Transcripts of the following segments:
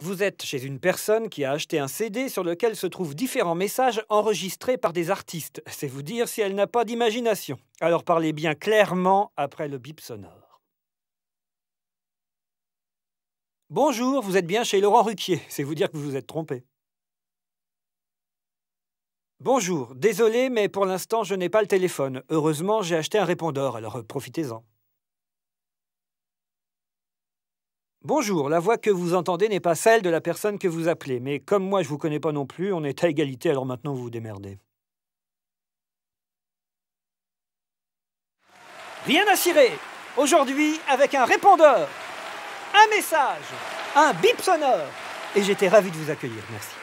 Vous êtes chez une personne qui a acheté un CD sur lequel se trouvent différents messages enregistrés par des artistes. C'est vous dire si elle n'a pas d'imagination. Alors parlez bien clairement après le bip sonore. Bonjour, vous êtes bien chez Laurent Ruquier. C'est vous dire que vous vous êtes trompé. Bonjour, désolé, mais pour l'instant, je n'ai pas le téléphone. Heureusement, j'ai acheté un répondeur, alors profitez-en. Bonjour, la voix que vous entendez n'est pas celle de la personne que vous appelez, mais comme moi je vous connais pas non plus, on est à égalité, alors maintenant vous vous démerdez. Rien à cirer. Aujourd'hui, avec un répondeur, un message, un bip sonore. Et j'étais ravi de vous accueillir, merci.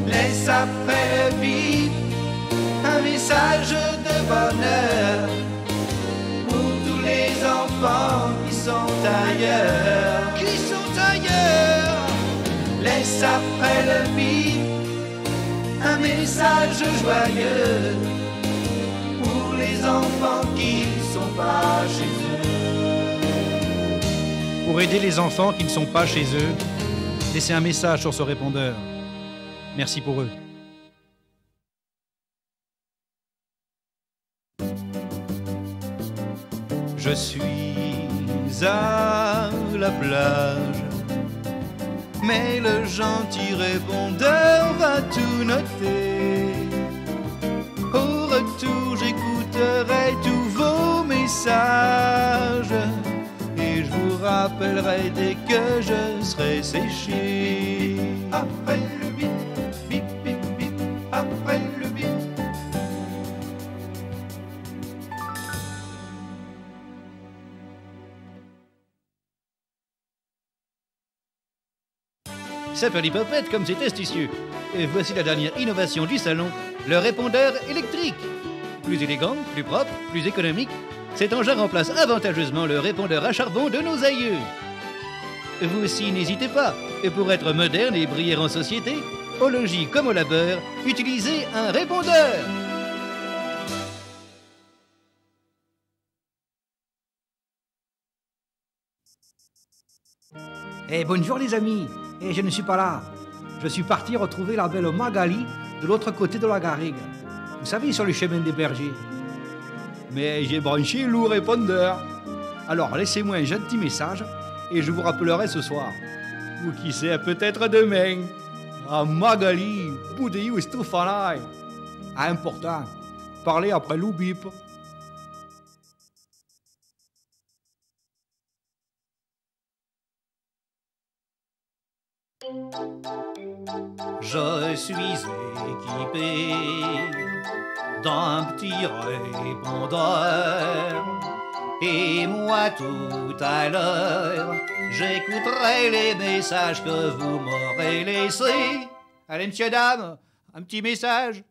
Laisse après le bip un message de bonheur pour tous les enfants qui sont ailleurs. Qui sont ailleurs. Laisse après le bip un message joyeux pour les enfants qui ne sont pas chez eux. Pour aider les enfants qui ne sont pas chez eux, laissez un message sur ce répondeur. Merci pour eux. Je suis à la plage, mais le gentil répondeur va tout noter. Au retour, j'écouterai tous vos messages et je vous rappellerai dès que je serai séché. Après le bip, bip, bip, bip, après le bip. Saperlipopette, comme c'est astucieux. Et voici la dernière innovation du salon, le répondeur électrique. Plus élégant, plus propre, plus économique, cet engin remplace avantageusement le répondeur à charbon de nos aïeux. Vous aussi, n'hésitez pas. Et pour être moderne et briller en société, au logis comme au labeur, utilisez un répondeur. Bonjour les amis, je ne suis pas là. Je suis parti retrouver la belle Magali de l'autre côté de la garrigue. Vous savez, sur le chemin des bergers. Mais j'ai branché le répondeur. Alors laissez-moi un gentil message et je vous rappellerai ce soir. Ou qui sait, peut-être demain. Ah Magali, Boudéou et Stoufanai. Ah, important, parlez après le bip. Je suis équipé d'un petit répondeur. Et moi tout à l'heure, j'écouterai les messages que vous m'aurez laissés. Allez, monsieur, dame, un petit message.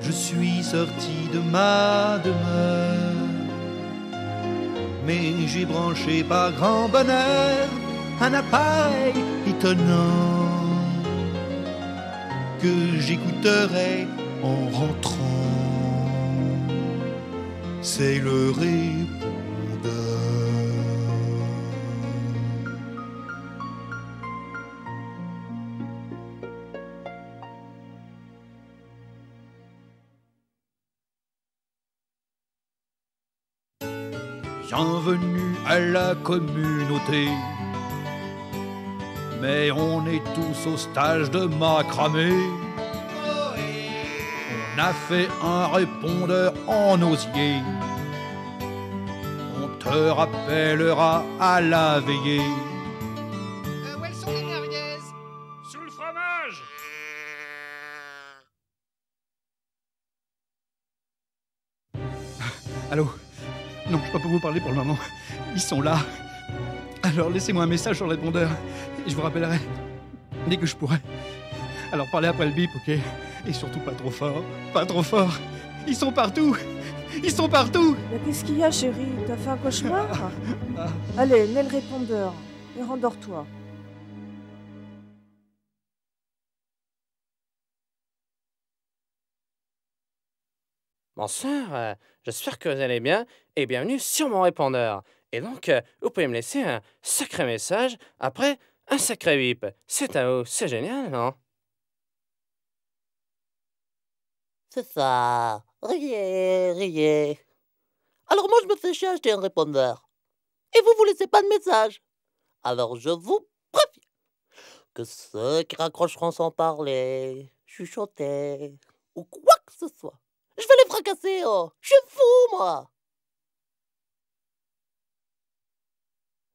Je suis sorti de ma demeure, mais j'ai branché par grand bonheur un appareil étonnant que j'écouterai en rentrant. C'est le répondeur. Bienvenue à la communauté. Mais on est tous au stage de macramé. On a fait un répondeur en osier. On te rappellera à la veillée. Où elles sont les merguez? Sous le fromage. Allô? Non, je peux pas vous parler pour le moment. Ils sont là. Alors laissez-moi un message sur le répondeur et je vous rappellerai dès que je pourrai. Alors parlez après le bip, ok? Et surtout pas trop fort. Pas trop fort. Ils sont partout. Ils sont partout. Mais qu'est-ce qu'il y a, chérie? T'as fait un cauchemar? Allez, mets le répondeur et rendors-toi. Bonsoir, j'espère que vous allez bien et bienvenue sur mon répondeur. Et donc, vous pouvez me laisser un sacré message après un sacré bip. C'est à vous, c'est génial, non? C'est ça. Riez, riez. Alors moi, je me fais chier à acheter un répondeur. Et vous laissez pas de message. Alors je vous préviens que ceux qui raccrocheront sans parler, chuchoter, ou quoi que ce soit, je vais les fracasser, oh. Je suis fou, moi.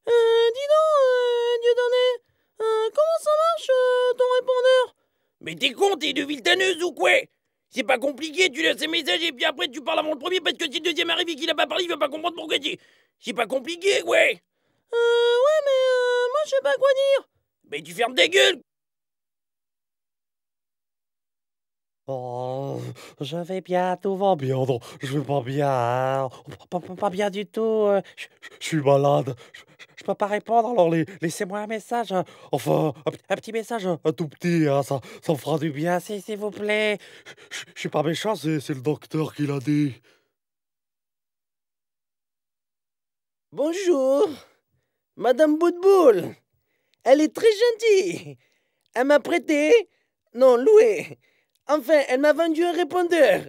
Dis donc, Dieudonné, comment ça marche, ton répondeur? Mais t'es con, t'es une viltaneuse ou quoi? C'est pas compliqué, tu laisses un message et puis après tu parles avant le premier parce que si le deuxième arrive et qu'il a pas parlé, il va pas comprendre pourquoi tu... C'est pas compliqué, ouais. Ouais, mais moi, je sais pas quoi dire. Mais tu fermes ta gueule. Oh, je vais bien, tout va bien. Non, je vais pas bien. Pas bien du tout. Je suis malade. Je peux pas répondre, alors laissez-moi un message. Enfin, un petit message, un tout petit. Hein, ça me fera du bien, s'il vous plaît. Je suis pas méchant, c'est le docteur qui l'a dit. Bonjour, Madame Boutboul. Elle est très gentille. Elle m'a prêté, non, loué. Enfin, elle m'a vendu un répondeur.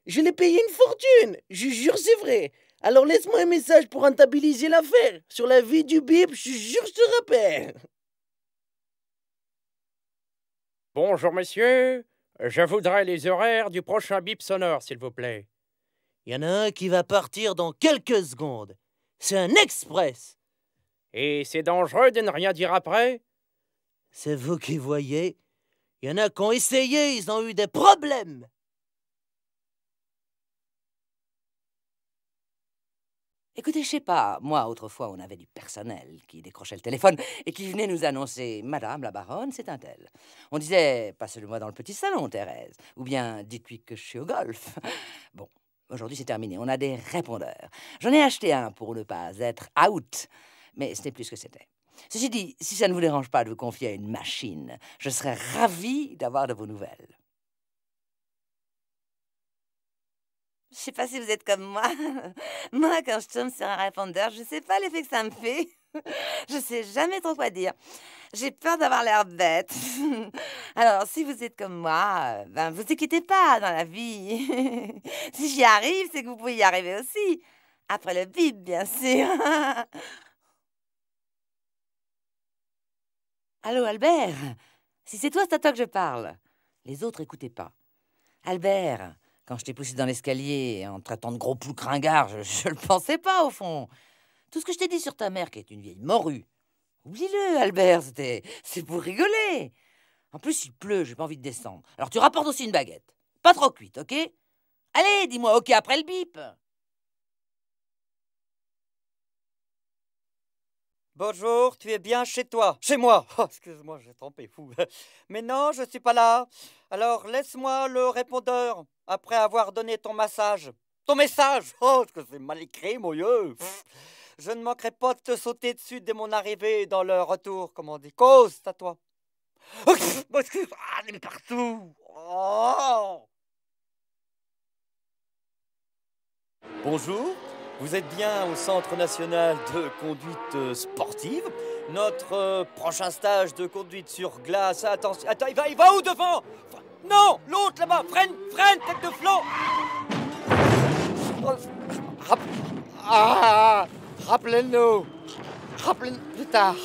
Je l'ai payé une fortune. Je jure, c'est vrai. Alors laisse-moi un message pour rentabiliser l'affaire. Sur la vie du bip, je jure, je te rappelle. Bonjour, monsieur. Je voudrais les horaires du prochain bip sonore, s'il vous plaît. Il y en a un qui va partir dans quelques secondes. C'est un express. Et c'est dangereux de ne rien dire après? C'est vous qui voyez. Il y en a qui ont essayé, ils ont eu des problèmes. Écoutez, je sais pas, moi, autrefois, on avait du personnel qui décrochait le téléphone et qui venait nous annoncer « Madame la baronne, c'est un tel ». On disait « Passez-le-moi dans le petit salon, Thérèse », ou bien « Dites-lui que je suis au golf ». Bon, aujourd'hui, c'est terminé, on a des répondeurs. J'en ai acheté un pour ne pas être out, mais ce n'est plus ce que c'était. Ceci dit, si ça ne vous dérange pas de vous confier à une machine, je serais ravi d'avoir de vos nouvelles. Je sais pas si vous êtes comme moi. Moi, quand je tombe sur un répondeur, je sais pas l'effet que ça me fait. Je sais jamais trop quoi dire. J'ai peur d'avoir l'air bête. Alors, si vous êtes comme moi, ben vous inquiétez pas dans la vie. Si j'y arrive, c'est que vous pouvez y arriver aussi. Après le bip, bien sûr. Allô, Albert? Si c'est toi, c'est à toi que je parle. Les autres, écoutez pas. Albert, quand je t'ai poussé dans l'escalier en te traitant de gros pouls ringard, je le pensais pas, au fond. Tout ce que je t'ai dit sur ta mère, qui est une vieille morue, oublie-le, Albert, c'est pour rigoler. En plus, il pleut, j'ai pas envie de descendre. Alors tu rapportes aussi une baguette. Pas trop cuite, ok? Allez, dis-moi ok après le bip. Bonjour, tu es bien chez toi? Chez moi. Oh, excuse-moi, j'ai trompé, fou. Mais non, je suis pas là. Alors, laisse-moi le répondeur, après avoir donné ton massage. Ton message. Oh, que c'est mal écrit, mon Dieu. Je ne manquerai pas de te sauter dessus dès mon arrivée dans le retour, comme on dit. Cause, c'est à toi. Oh, excuse, mais partout. Oh. Bonjour. Vous êtes bien au Centre national de conduite sportive. Notre prochain stage de conduite sur glace. Attention, attends, il va où devant? Non, l'autre là-bas. Freine, tête de flanc. Rappelez-nous plus tard.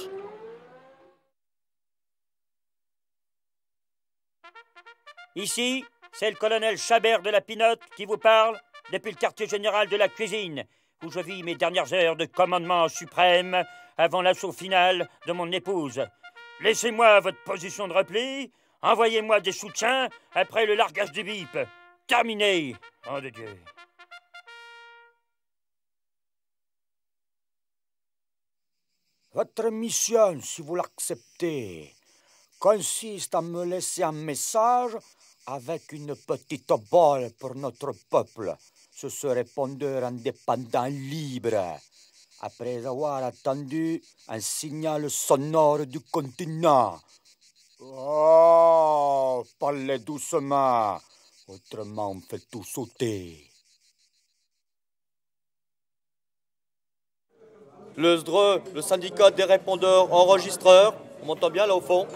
Ici, c'est le colonel Chabert de la Pinotte qui vous parle depuis le quartier général de la cuisine, où je vis mes dernières heures de commandement suprême avant l'assaut final de mon épouse. Laissez-moi votre position de repli, envoyez-moi des soutiens après le largage du bip. Terminé, nom de Dieu. Votre mission, si vous l'acceptez, consiste à me laisser un message avec une petite balle pour notre peuple, ce répondeur indépendant libre, après avoir attendu un signal sonore du continent. Oh, parlez doucement, autrement on fait tout sauter. Le SDRE, le syndicat des répondeurs enregistreurs, on m'entend bien là au fond,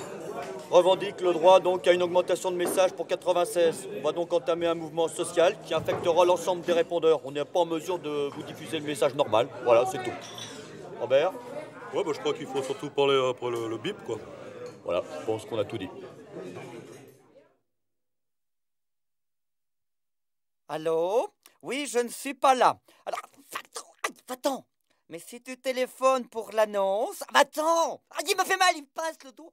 revendique le droit donc à une augmentation de messages pour 96. On va donc entamer un mouvement social qui affectera l'ensemble des répondeurs. On n'est pas en mesure de vous diffuser le message normal. Voilà, c'est tout. Robert? Ouais, bah, je crois qu'il faut surtout parler après le bip, quoi. Voilà, je pense qu'on a tout dit. Allô? Oui, je ne suis pas là. Alors, va-t'en. Mais si tu téléphones pour l'annonce... Va-t'en. Ah, il me fait mal, il me passe le dos.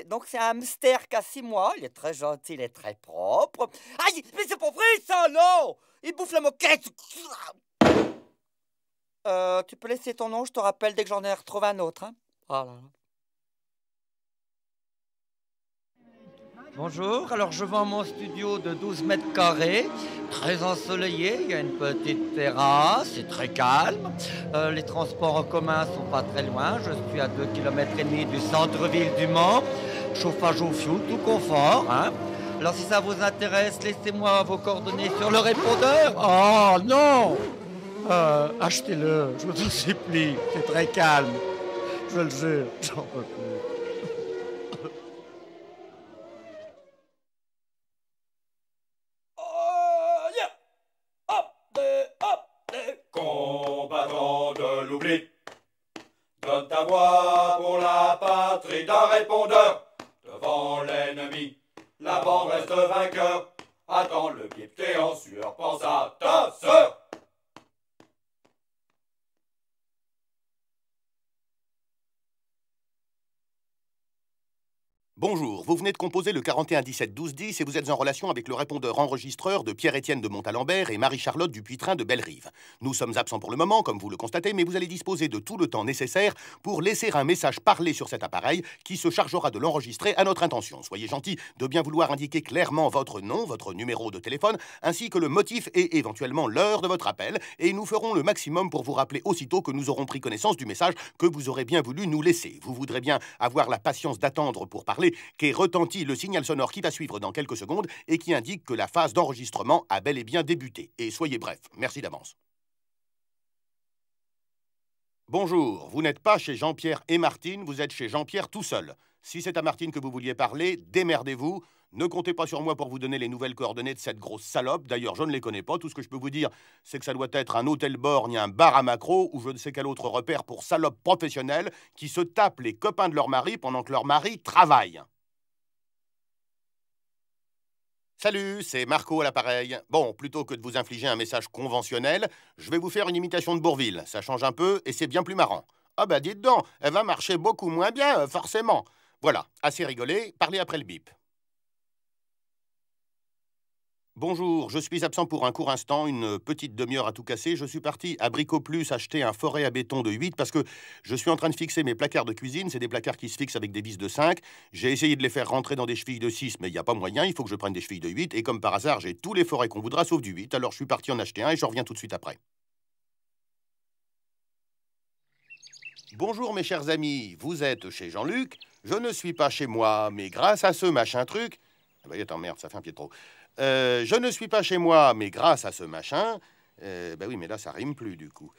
Donc c'est un hamster qui a 6 mois. Il est très gentil, il est très propre. Aïe, mais c'est pas vrai ça, non! Il bouffe la moquette. Tu peux laisser ton nom, je te rappelle dès que j'en ai retrouvé un autre. Hein? Oh là là. Bonjour, alors je vends mon studio de 12 mètres carrés, très ensoleillé, il y a une petite terrasse, c'est très calme. Les transports en commun sont pas très loin, je suis à 2,5 km du centre-ville du Mans. Chauffage au fioul, tout confort. Hein. Alors si ça vous intéresse, laissez-moi vos coordonnées sur le répondeur. Oh non, achetez-le, je vous en supplie, c'est très calme. Je le jure, j'en peux plus. Combattant de l'oubli, donne ta voix pour la patrie d'un répondeur. Devant l'ennemi, la bande reste vainqueur. Attends le bip, t'es en sueur, pense à ta sœur. Bonjour, vous venez de composer le 41 17 12 10 et vous êtes en relation avec le répondeur enregistreur de Pierre-Étienne de Montalembert et Marie-Charlotte du Puitrin de Bellerive. Nous sommes absents pour le moment, comme vous le constatez, mais vous allez disposer de tout le temps nécessaire pour laisser un message parlé sur cet appareil qui se chargera de l'enregistrer à notre intention. Soyez gentil de bien vouloir indiquer clairement votre nom, votre numéro de téléphone, ainsi que le motif et éventuellement l'heure de votre appel, et nous ferons le maximum pour vous rappeler aussitôt que nous aurons pris connaissance du message que vous aurez bien voulu nous laisser. Vous voudrez bien avoir la patience d'attendre pour parler qu'est retenti le signal sonore qui va suivre dans quelques secondes et qui indique que la phase d'enregistrement a bel et bien débuté. Et soyez bref, merci d'avance. Bonjour, vous n'êtes pas chez Jean-Pierre et Martine, vous êtes chez Jean-Pierre tout seul. Si c'est à Martine que vous vouliez parler, démerdez-vous. Ne comptez pas sur moi pour vous donner les nouvelles coordonnées de cette grosse salope. D'ailleurs, je ne les connais pas. Tout ce que je peux vous dire, c'est que ça doit être un hôtel borgne, un bar à maquereau ou je ne sais quel autre repère pour salopes professionnelles qui se tapent les copains de leur mari pendant que leur mari travaille. Salut, c'est Marco à l'appareil. Bon, plutôt que de vous infliger un message conventionnel, je vais vous faire une imitation de Bourvil. Ça change un peu et c'est bien plus marrant. Ah bah dites donc, elle va marcher beaucoup moins bien, forcément. Voilà, assez rigolé, parlez après le bip. Bonjour, je suis absent pour un court instant, une petite demi-heure à tout casser. Je suis parti à Bricoplus acheter un forêt à béton de 8 parce que je suis en train de fixer mes placards de cuisine. C'est des placards qui se fixent avec des vis de 5. J'ai essayé de les faire rentrer dans des chevilles de 6, mais il n'y a pas moyen. Il faut que je prenne des chevilles de 8. Et comme par hasard, j'ai tous les forêts qu'on voudra sauf du 8. Alors je suis parti en acheter un et je reviens tout de suite après. Bonjour mes chers amis, vous êtes chez Jean-Luc. Je ne suis pas chez moi, mais grâce à ce machin truc... Ah bah attends, merde, ça fait un pied de trop. Je ne suis pas chez moi, mais grâce à ce machin... bah oui, mais là, ça rime plus, du coup.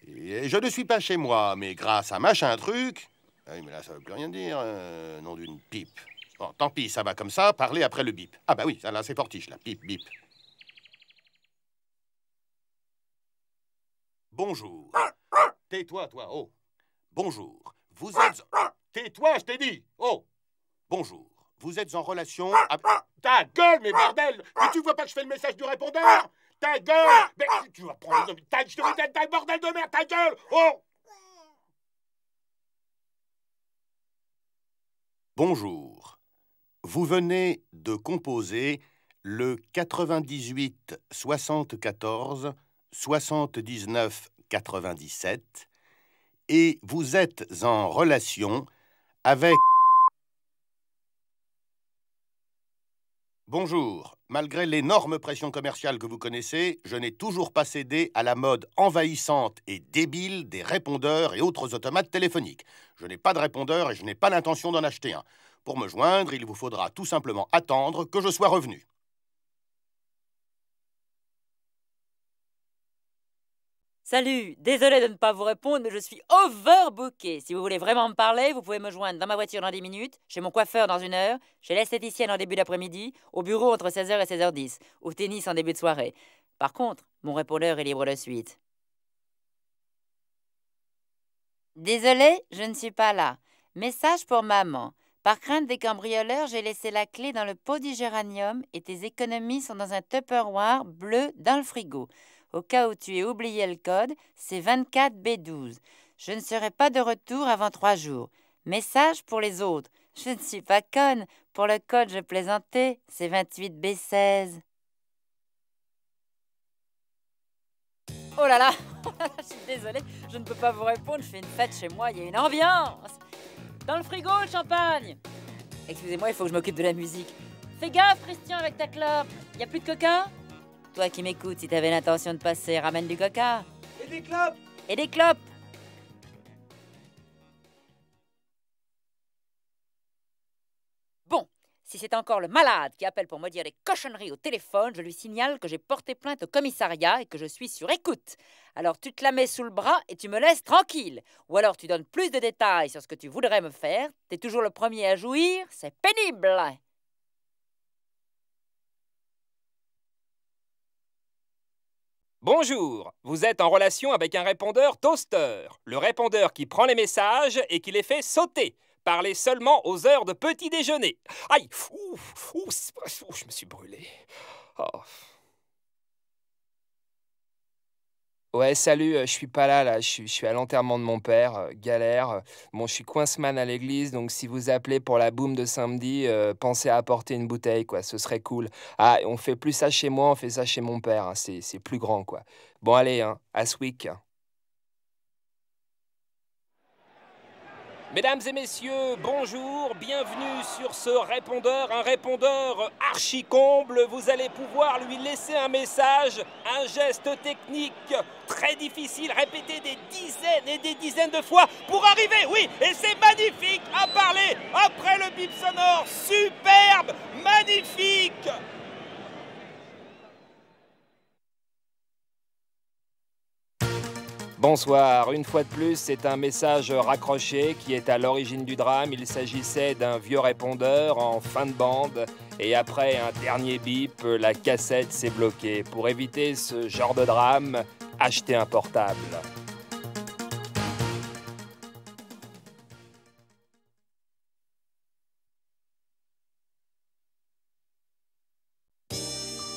Et je ne suis pas chez moi, mais grâce à machin truc... Ah oui, mais là, ça veut plus rien dire. Nom d'une pipe. Bon, tant pis, ça va comme ça. Parlez après le bip. Ah bah oui, ça là, c'est fortiche, là. Bip, bip. Bonjour. Tais-toi, toi, oh. Bonjour. Vous êtes... Tais-toi, je t'ai dit. Oh. Bonjour. Vous êtes en relation... Ta gueule, mais bordel! Mais tu vois pas que je fais le message du répondeur? Ta gueule! Mais tu vas prendre... Je te dis, ta bordel de merde, ta gueule! Oh! Bonjour. Vous venez de composer le 98 74 79 97 et vous êtes en relation avec... Bonjour. Malgré l'énorme pression commerciale que vous connaissez, je n'ai toujours pas cédé à la mode envahissante et débile des répondeurs et autres automates téléphoniques. Je n'ai pas de répondeur et je n'ai pas l'intention d'en acheter un. Pour me joindre, il vous faudra tout simplement attendre que je sois revenu. Salut, désolé de ne pas vous répondre, mais je suis overbooké. Si vous voulez vraiment me parler, vous pouvez me joindre dans ma voiture dans 10 minutes, chez mon coiffeur dans 1 heure, chez l'esthéticienne en début d'après-midi, au bureau entre 16h et 16h10, au tennis en début de soirée. Par contre, mon répondeur est libre de suite. Désolé, je ne suis pas là. Message pour maman. Par crainte des cambrioleurs, j'ai laissé la clé dans le pot du géranium et tes économies sont dans un Tupperware bleu dans le frigo. Au cas où tu aies oublié le code, c'est 24B12. Je ne serai pas de retour avant 3 jours. Message pour les autres. Je ne suis pas conne. Pour le code, je plaisantais. C'est 28B16. Oh là là, je suis désolée, je ne peux pas vous répondre. Je fais une fête chez moi, il y a une ambiance. Dans le frigo, le champagne. Excusez-moi, il faut que je m'occupe de la musique. Fais gaffe, Christian, avec ta clope. Il n'y a plus de coca? Toi qui m'écoutes, si t'avais l'intention de passer, ramène du coca. Et des clopes. Et des clopes. Bon, si c'est encore le malade qui appelle pour me dire des cochonneries au téléphone, je lui signale que j'ai porté plainte au commissariat et que je suis sur écoute. Alors tu te la mets sous le bras et tu me laisses tranquille. Ou alors tu donnes plus de détails sur ce que tu voudrais me faire. T'es toujours le premier à jouir, c'est pénible. Bonjour, vous êtes en relation avec un répondeur toaster. Le répondeur qui prend les messages et qui les fait sauter. Parlez seulement aux heures de petit déjeuner. Aïe, je me suis brûlé. Oh. Ouais, salut, je suis pas là, je suis à l'enterrement de mon père, galère. Bon, je suis coinceman à l'église, donc si vous appelez pour la boum de samedi, pensez à apporter une bouteille, quoi, ce serait cool. Ah, on fait plus ça chez moi, on fait ça chez mon père, hein, c'est plus grand, quoi. Bon, allez, hein, à ce week. Mesdames et messieurs, bonjour, bienvenue sur ce répondeur, un répondeur archi-comble. Vous allez pouvoir lui laisser un message, un geste technique très difficile, répété des dizaines et des dizaines de fois pour arriver, oui, et c'est magnifique, à parler après le bip sonore, superbe, magnifique. Bonsoir, une fois de plus, c'est un message raccroché qui est à l'origine du drame. Il s'agissait d'un vieux répondeur en fin de bande et après un dernier bip, la cassette s'est bloquée. Pour éviter ce genre de drame, achetez un portable.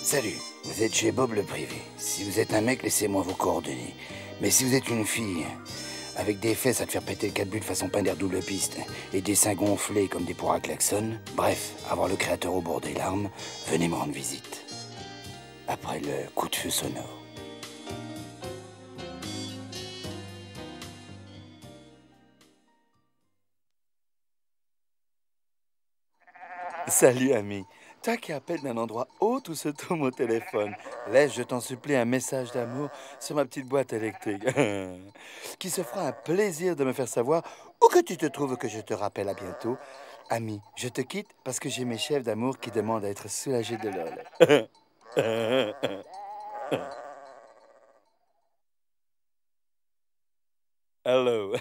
Salut, vous êtes chez Bob le privé. Si vous êtes un mec, laissez-moi vos coordonnées. Mais si vous êtes une fille, avec des fesses à te faire péter le 4 buts façon pain d'air double piste, et des seins gonflés comme des poires à klaxon, bref, avoir le créateur au bord des larmes, venez me rendre visite. Après le coup de feu sonore. Salut ami, toi qui appelles d'un endroit haut où se trouve mon téléphone, laisse, je t'en supplie, un message d'amour sur ma petite boîte électrique, qui se fera un plaisir de me faire savoir où que tu te trouves, que je te rappelle à bientôt. Ami, je te quitte parce que j'ai mes chefs d'amour qui demandent à être soulagés de LOL. Hello.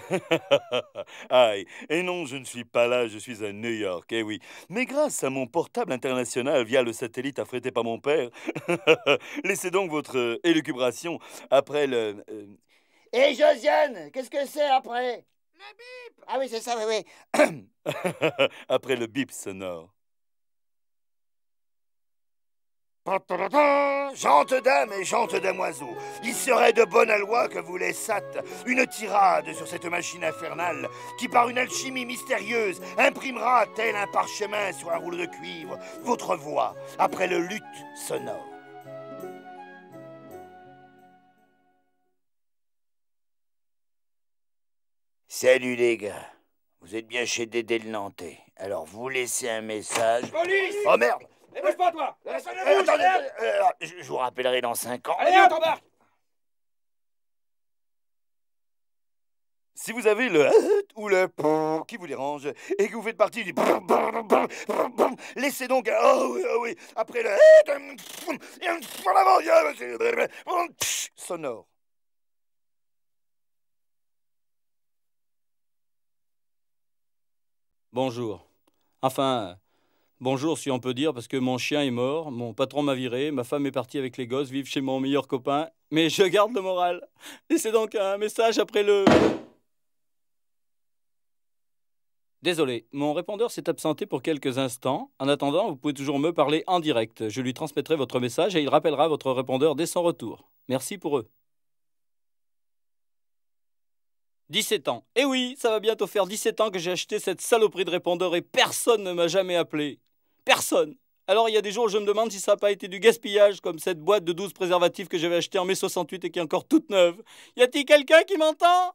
Aïe. Et non, je ne suis pas là, je suis à New York, eh oui. Mais grâce à mon portable international via le satellite affrété par mon père, laissez donc votre élucubration après le... Hé Josiane, qu'est-ce que c'est après? Le bip. Ah oui, c'est ça, oui, oui. Après le bip sonore. Gente dame et gente damoiseau, il serait de bonne loi que vous laissâtes une tirade sur cette machine infernale qui, par une alchimie mystérieuse, imprimera, tel un parchemin sur un rouleau de cuivre, votre voix après le luth sonore. Salut les gars, vous êtes bien chez Dédé le Nantais, alors vous laissez un message... Police! Oh merde! Et bouge pas, toi! Attendez, je vous rappellerai dans 5 ans. Allez, on t'embarque! Si vous avez le ou le qui vous dérange et que vous faites partie du laissez donc oui, après le sonore. Bonjour. Enfin, bonjour si on peut dire, parce que mon chien est mort, mon patron m'a viré, ma femme est partie avec les gosses vivre chez mon meilleur copain, mais je garde le moral. Laissez donc un message après le... Désolé, mon répondeur s'est absenté pour quelques instants. En attendant, vous pouvez toujours me parler en direct. Je lui transmettrai votre message et il rappellera votre répondeur dès son retour. Merci pour eux. 17 ans. Eh oui, ça va bientôt faire 17 ans que j'ai acheté cette saloperie de répondeur et personne ne m'a jamais appelé. Personne. Alors il y a des jours où je me demande si ça n'a pas été du gaspillage, comme cette boîte de 12 préservatifs que j'avais achetée en mai 68 et qui est encore toute neuve. Y a-t-il quelqu'un qui m'entend ?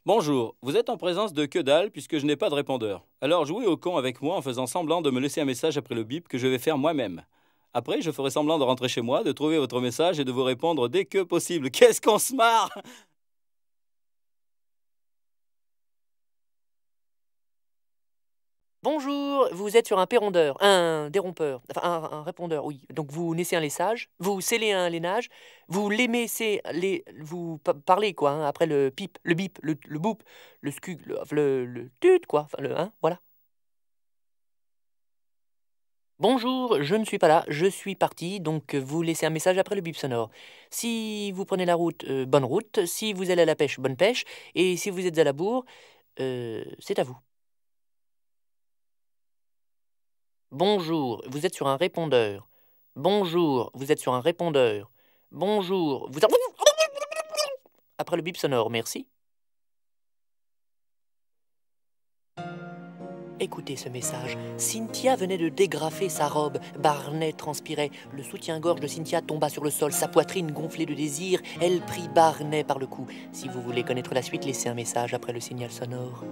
Bonjour, vous êtes en présence de que dalle puisque je n'ai pas de répondeur. Alors jouez au con avec moi en faisant semblant de me laisser un message après le bip que je vais faire moi-même. Après, je ferai semblant de rentrer chez moi, de trouver votre message et de vous répondre dès que possible. Qu'est-ce qu'on se marre ? Bonjour, vous êtes sur un pérondeur, un dérompeur, enfin un répondeur, oui. Donc vous naissez un laissage, vous scellez un lainage, vous l'émettez, vous parlez quoi, hein, après le pip, le bip, le boop, le scug, le tut quoi, enfin le voilà. Bonjour, je ne suis pas là, je suis parti, donc vous laissez un message après le bip sonore. Si vous prenez la route, bonne route, si vous allez à la pêche, bonne pêche, et si vous êtes à la bourre, c'est à vous. Bonjour, vous êtes sur un répondeur. Bonjour, vous êtes sur un répondeur. Bonjour, vous... Après le bip sonore, merci. Écoutez ce message. Cynthia venait de dégrafer sa robe. Barnet transpirait. Le soutien-gorge de Cynthia tomba sur le sol. Sa poitrine gonflée de désir. Elle prit Barnet par le cou. Si vous voulez connaître la suite, laissez un message après le signal sonore.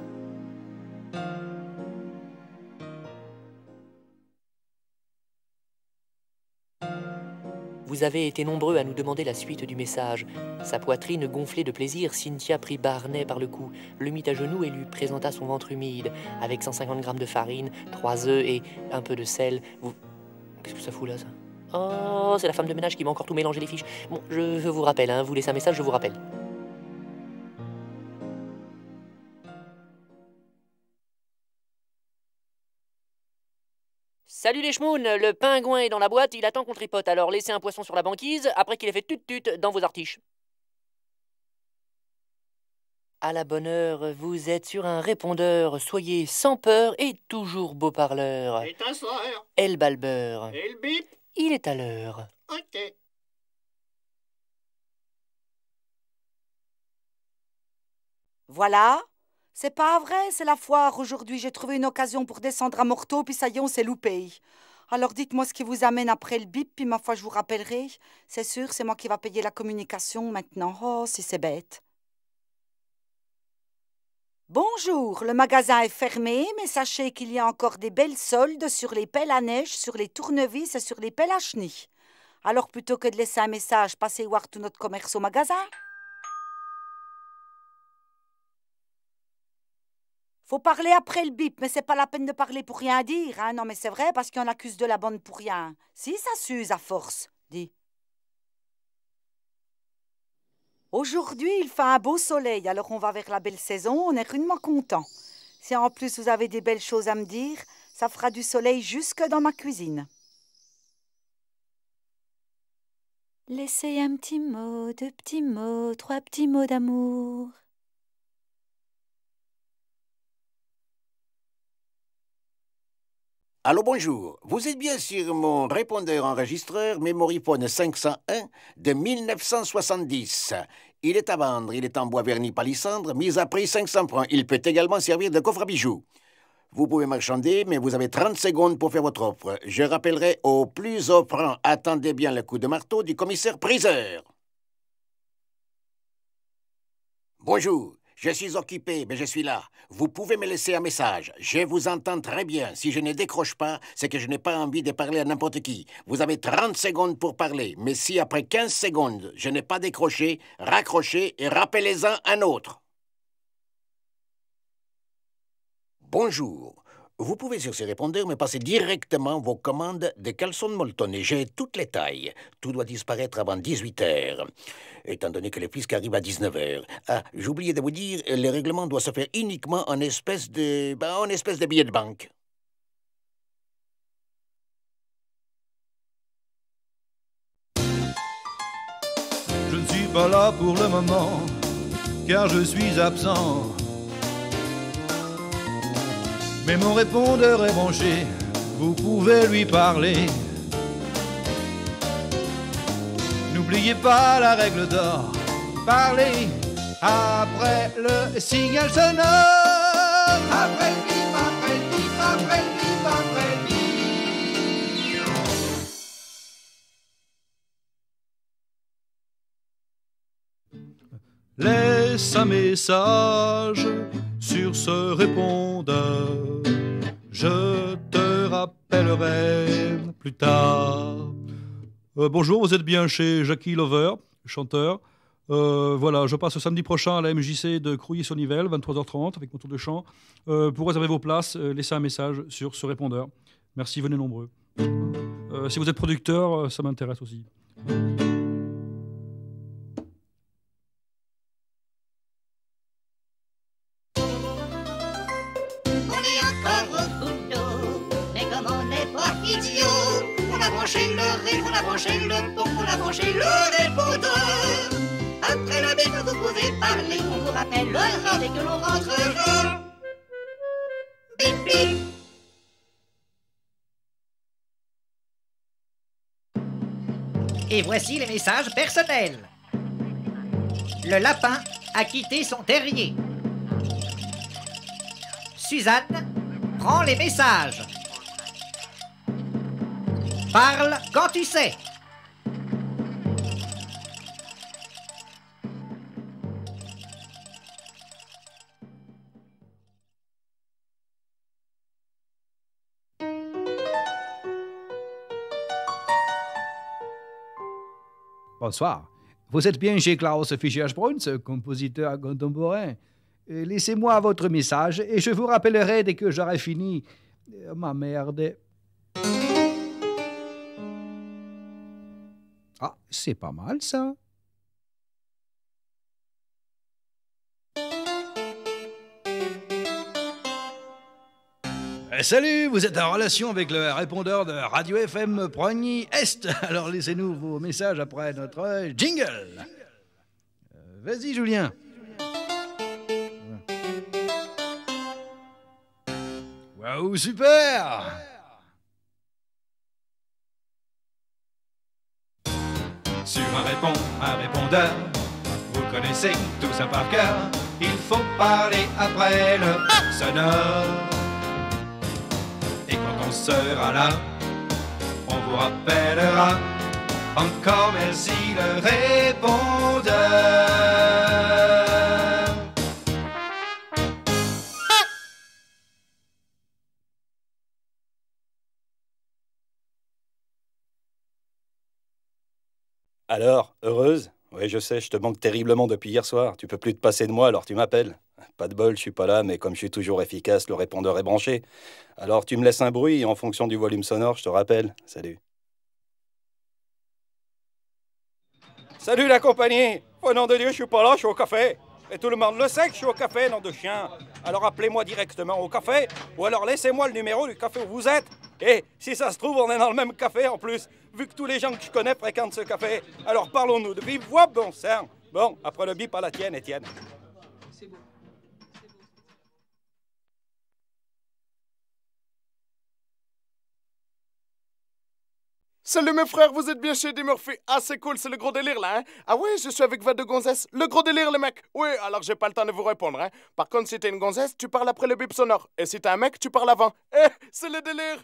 Vous avez été nombreux à nous demander la suite du message. Sa poitrine gonflée de plaisir, Cynthia prit Barnet par le cou, le mit à genoux et lui présenta son ventre humide, avec 150 grammes de farine, 3 œufs et un peu de sel. Vous... Qu'est-ce que ça fout là, ça ? Oh, c'est la femme de ménage qui m'a encore tout mélangé les fiches. Bon, je vous rappelle, hein, vous laissez un message, je vous rappelle. Salut les schmouns, le pingouin est dans la boîte, il attend qu'on tripote, alors laissez un poisson sur la banquise après qu'il ait fait tut-tut dans vos artiches. À la bonne heure, vous êtes sur un répondeur, soyez sans peur et toujours beau parleur. Et ta sœur. Elle balbeur. Et le bip. Il est à l'heure. Ok. Voilà. C'est pas vrai, c'est la foire. Aujourd'hui, j'ai trouvé une occasion pour descendre à Morteau, puis ça y est, on s'est loupé. Alors dites-moi ce qui vous amène après le bip, puis ma foi, je vous rappellerai. C'est sûr, c'est moi qui va payer la communication maintenant. Oh, si c'est bête. Bonjour, le magasin est fermé, mais sachez qu'il y a encore des belles soldes sur les pelles à neige, sur les tournevis et sur les pelles à chenilles. Alors plutôt que de laisser un message, passez voir tout notre commerce au magasin. Faut parler après le bip, mais c'est pas la peine de parler pour rien dire, hein. Non, mais c'est vrai, parce qu'on accuse de la bonne pour rien. Si, ça s'use à force, dis. Aujourd'hui, il fait un beau soleil, alors on va vers la belle saison, on est rudement contents. Si en plus vous avez des belles choses à me dire, ça fera du soleil jusque dans ma cuisine. Laissez un petit mot, 2 petits mots, 3 petits mots d'amour. Allô, bonjour. Vous êtes bien sur mon répondeur enregistreur Mémorifone 501 de 1970. Il est à vendre, il est en bois verni palissandre, mis à prix 500 francs. Il peut également servir de coffre à bijoux. Vous pouvez marchander, mais vous avez 30 secondes pour faire votre offre. Je rappellerai au plus offrant. Attendez bien le coup de marteau du commissaire priseur. Bonjour. Je suis occupé, mais je suis là. Vous pouvez me laisser un message. Je vous entends très bien. Si je ne décroche pas, c'est que je n'ai pas envie de parler à n'importe qui. Vous avez 30 secondes pour parler. Mais si après 15 secondes, je n'ai pas décroché, raccrochez et rappelez-en un autre. Bonjour. Vous pouvez sur ces répondeurs me passer directement vos commandes de caleçons de Molton et j'ai toutes les tailles. Tout doit disparaître avant 18 heures, étant donné que les fiscs arrivent à 19 heures. Ah, j'ai oublié de vous dire, le règlement doit se faire uniquement en espèces de billets de banque. Je ne suis pas là pour le moment, car je suis absent. Mais mon répondeur est branché, vous pouvez lui parler. N'oubliez pas la règle d'or, parlez après le signal sonore. Après le bip, après le bip, après le bip, après le bip. Laisse un message sur ce répondeur. Je te rappellerai plus tard. Bonjour, vous êtes bien chez Jackie Lover, chanteur. Voilà, je passe samedi prochain à la MJC de Crouilly-sur-Nivelle, 23h30, avec mon tour de chant. Pour réserver vos places, laissez un message sur ce répondeur. Merci, venez nombreux. Si vous êtes producteur, ça m'intéresse aussi. On a branché le pont, on a branché le répondeur. Après le bip, vous pouvez parler, on vous rappellera dès que l'on rentrera. Bip, bip. Et voici les messages personnels. Le lapin a quitté son terrier. Suzanne prend les messages. Parle quand tu sais. Bonsoir. Vous êtes bien chez Klaus Fischer-Bruns, compositeur contemporain. Laissez-moi votre message et je vous rappellerai dès que j'aurai fini. Ma merde. Ah, c'est pas mal, ça. Salut, vous êtes en relation avec le répondeur de Radio FM Progny Est. Alors laissez-nous vos messages après notre jingle. Vas-y, Julien. Waouh, super! Sur un répondeur, vous connaissez tout ça par cœur. Il faut parler après le sonore. Et quand on sera là, on vous rappellera encore merci le répondeur. Alors, heureuse? Oui, je sais, je te manque terriblement depuis hier soir. Tu peux plus te passer de moi, alors tu m'appelles. Pas de bol, je suis pas là, mais comme je suis toujours efficace, le répondeur est branché. Alors tu me laisses un bruit et en fonction du volume sonore, je te rappelle. Salut. Salut la compagnie! Au nom de Dieu, je suis pas là, je suis au café. Et tout le monde le sait que je suis au café, nom de chien. Alors appelez-moi directement au café, ou alors laissez-moi le numéro du café où vous êtes. Et si ça se trouve, on est dans le même café en plus, vu que tous les gens que je connais fréquentent ce café. Alors parlons-nous de vive voix, bon sang. Bon, après le bip à la tienne, Étienne. Salut mes frères, vous êtes bien chez Eddie Murphy. Ah c'est cool, c'est le gros délire là, hein. Ah ouais, je suis avec 22 gonzesses. Le gros délire les mecs. Oui, alors j'ai pas le temps de vous répondre, hein. Par contre, si t'es une gonzesse, tu parles après le bip sonore. Et si t'es un mec, tu parles avant. Eh, c'est le délire.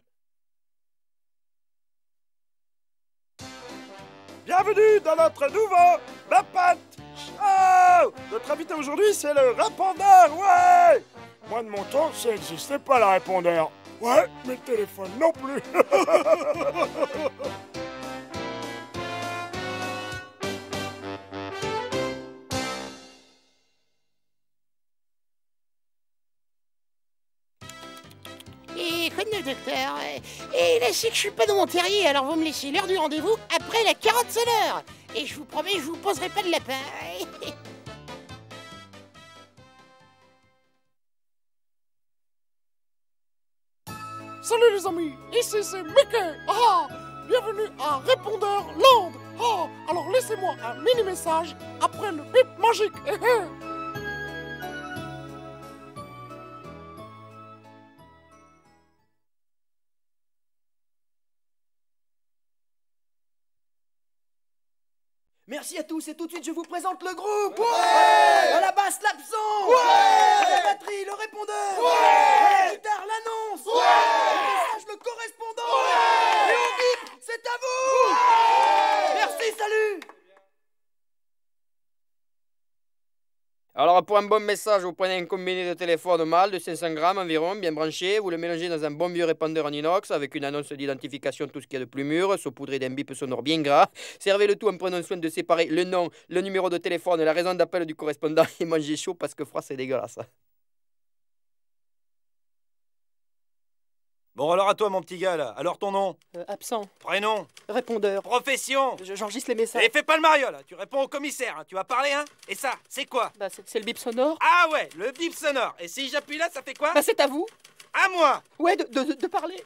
Bienvenue dans notre nouveau Lapin Show. Notre invité aujourd'hui, c'est le répondeur, ouais. Moi de mon temps, ça n'existait pas le répondeur. Ouais, mais le téléphone non plus. connais, docteur. Et là, c'est que je suis pas dans mon terrier, alors vous me laissez l'heure du rendez-vous après la carotte sonore. Et je vous promets, je vous poserai pas de lapin. Salut les amis, ici c'est Mickey. Ah, bienvenue à Répondeur Land. Ah, alors laissez-moi un mini message après le bip magique. Merci à tous et tout de suite je vous présente le groupe. Ouais. À la basse l'absent. Ouais. À la batterie le répondeur. Ouais. À la guitare l'annonce. Ouais. Au message le correspondant. Ouais. Et au bip c'est à vous. Ouais. Merci, salut. Alors, pour un bon message, vous prenez un combiné de téléphone mâle de 500 grammes environ, bien branché. Vous le mélangez dans un bon vieux répondeur en inox avec une annonce d'identification, tout ce qu'il y a de plus mûr, saupoudré d'un bip sonore bien gras. Servez le tout en prenant soin de séparer le nom, le numéro de téléphone et la raison d'appel du correspondant et mangez chaud parce que froid, c'est dégueulasse. Bon, alors à toi, mon petit gars, là. Alors ton nom? Absent. Prénom? Répondeur. Profession? J'enregistre les messages. Et fais pas le Mario, là. Tu réponds au commissaire, hein. Tu vas parler, hein? Et ça, c'est quoi? Bah, c'est le bip sonore. Ah ouais, le bip sonore. Et si j'appuie là, ça fait quoi? Bah, c'est à vous. À moi. Ouais, de parler.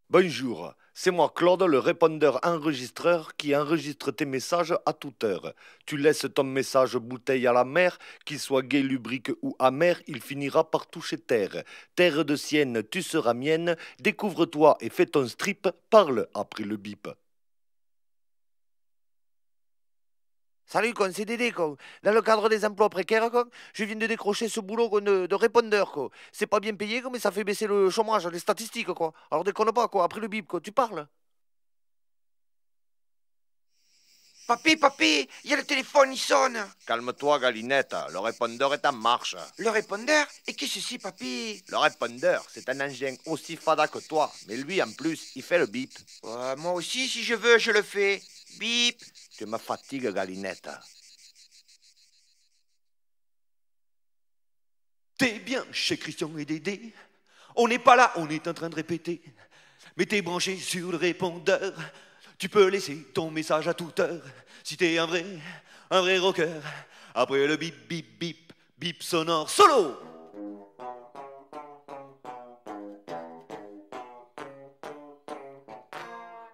Bonjour, c'est moi Claude, le répondeur enregistreur qui enregistre tes messages à toute heure. Tu laisses ton message bouteille à la mer, qu'il soit gai, lubrique ou amer, il finira par toucher terre. Terre de sienne, tu seras mienne, découvre-toi et fais ton strip, parle après le bip. Salut, con, c'est Dédé, con. Dans le cadre des emplois précaires, con, je viens de décrocher ce boulot con, de répondeur, quoi. C'est pas bien payé, quoi, mais ça fait baisser le chômage, les statistiques, quoi. Alors déconne pas, quoi. Après le bip, quoi. Tu parles? Papy, il y a le téléphone, il sonne. Calme-toi, Galinette, le répondeur est en marche. Le répondeur? Et qu'est-ce que c'est, papy? Le répondeur, c'est un engin aussi fada que toi, mais lui, en plus, il fait le bip. Moi aussi, si je veux, je le fais. Bip. Tu me fatigues, Galinette. T'es bien chez Christian et Dédé. On n'est pas là, on est en train de répéter. Mais t'es branché sur le répondeur. Tu peux laisser ton message à toute heure. Si t'es un vrai rocker. Après le bip, bip, bip, bip sonore solo.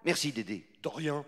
Merci, Dédé. De rien.